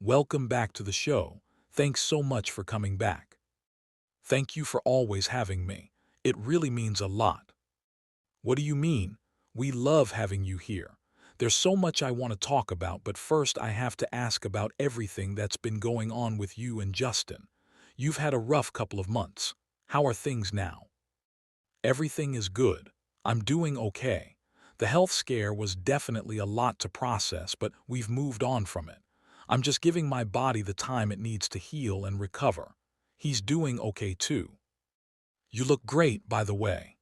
Welcome back to the show. Thanks so much for coming back. Thank you for always having me. It really means a lot. What do you mean? We love having you here. There's so much I want to talk about, but first I have to ask about everything that's been going on with you and Justin. You've had a rough couple of months. How are things now? Everything is good. I'm doing okay. The health scare was definitely a lot to process, but we've moved on from it. I'm just giving my body the time it needs to heal and recover. He's doing okay too. You look great, by the way.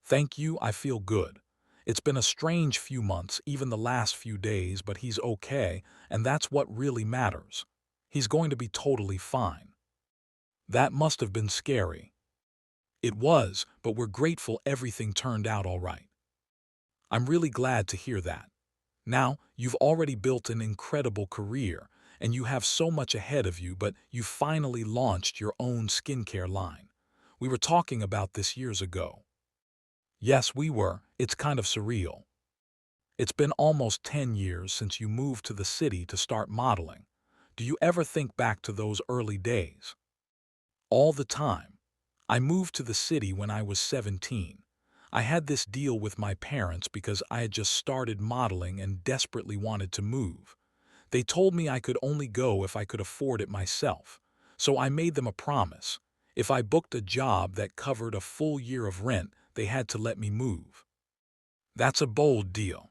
Thank you, I feel good. It's been a strange few months, even the last few days, but he's okay, and that's what really matters. He's going to be totally fine. That must have been scary. It was, but we're grateful everything turned out all right. I'm really glad to hear that. Now, you've already built an incredible career, and you have so much ahead of you, but you finally launched your own skincare line. We were talking about this years ago. Yes, we were. It's kind of surreal. It's been almost 10 years since you moved to the city to start modeling. Do you ever think back to those early days? All the time. I moved to the city when I was 17. I had this deal with my parents because I had just started modeling and desperately wanted to move. They told me I could only go if I could afford it myself, so I made them a promise. If I booked a job that covered a full year of rent, they had to let me move. That's a bold deal.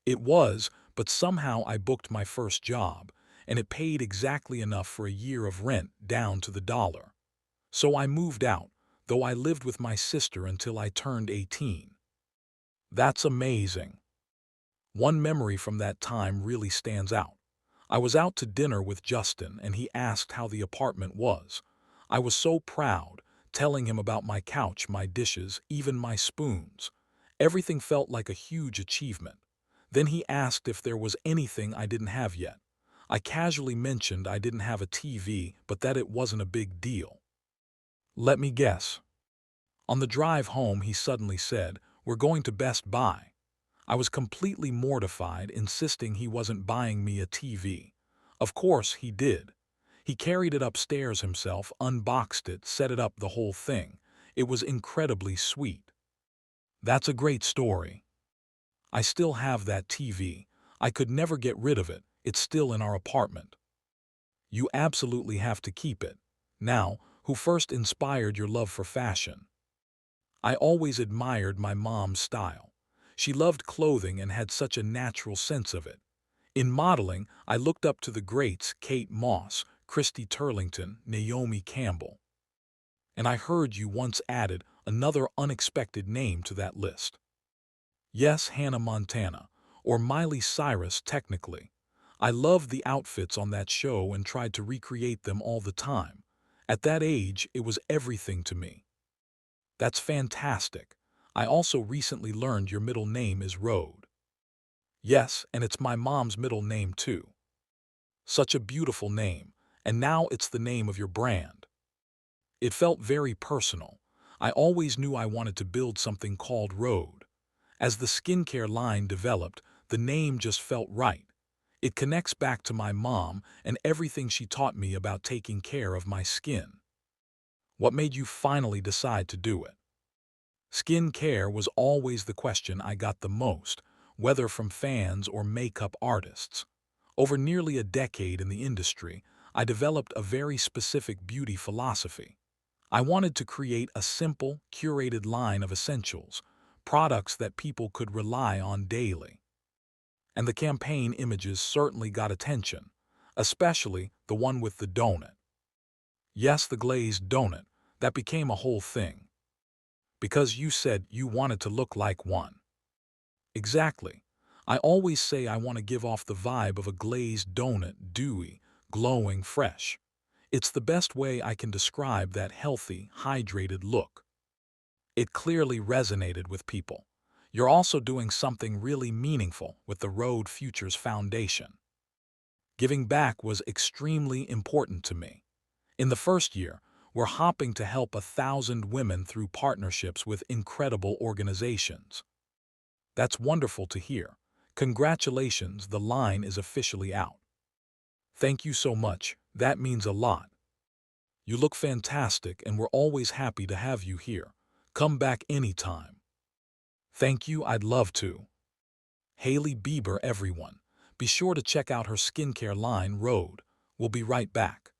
It was, but somehow I booked my first job, and it paid exactly enough for a year of rent down to the dollar. So I moved out, though I lived with my sister until I turned 18. That's amazing. One memory from that time really stands out. I was out to dinner with Justin, and he asked how the apartment was. I was so proud, telling him about my couch, my dishes, even my spoons. Everything felt like a huge achievement. Then he asked if there was anything I didn't have yet. I casually mentioned I didn't have a TV, but that it wasn't a big deal. Let me guess. On the drive home, he suddenly said, "We're going to Best Buy." I was completely mortified, insisting he wasn't buying me a TV. Of course, he did. He carried it upstairs himself, unboxed it, set it up, the whole thing. It was incredibly sweet. That's a great story. I still have that TV. I could never get rid of it. It's still in our apartment. You absolutely have to keep it. Now, who first inspired your love for fashion? I always admired my mom's style. She loved clothing and had such a natural sense of it. In modeling, I looked up to the greats Kate Moss, Christy Turlington, Naomi Campbell. And I heard you once added another unexpected name to that list. Yes, Hannah Montana, or Miley Cyrus technically. I loved the outfits on that show and tried to recreate them all the time. At that age, it was everything to me. That's fantastic. I also recently learned your middle name is Rhode. Yes, and it's my mom's middle name too. Such a beautiful name, and now it's the name of your brand. It felt very personal. I always knew I wanted to build something called Rhode. As the skincare line developed, the name just felt right. It connects back to my mom and everything she taught me about taking care of my skin. What made you finally decide to do it? Skin care was always the question I got the most, whether from fans or makeup artists. Over nearly a decade in the industry, I developed a very specific beauty philosophy. I wanted to create a simple, curated line of essentials, products that people could rely on daily. And the campaign images certainly got attention, especially the one with the donut. Yes, the glazed donut, that became a whole thing. Because you said you wanted to look like one. Exactly. I always say I want to give off the vibe of a glazed donut, dewy, glowing, fresh. It's the best way I can describe that healthy, hydrated look. It clearly resonated with people. You're also doing something really meaningful with the Road Futures Foundation. Giving back was extremely important to me. In the first year, we're hoping to help 1,000 women through partnerships with incredible organizations. That's wonderful to hear. Congratulations, the line is officially out. Thank you so much. That means a lot. You look fantastic and we're always happy to have you here. Come back anytime. Thank you, I'd love to. Hailey Bieber, everyone. Be sure to check out her skincare line, Rhode. We'll be right back.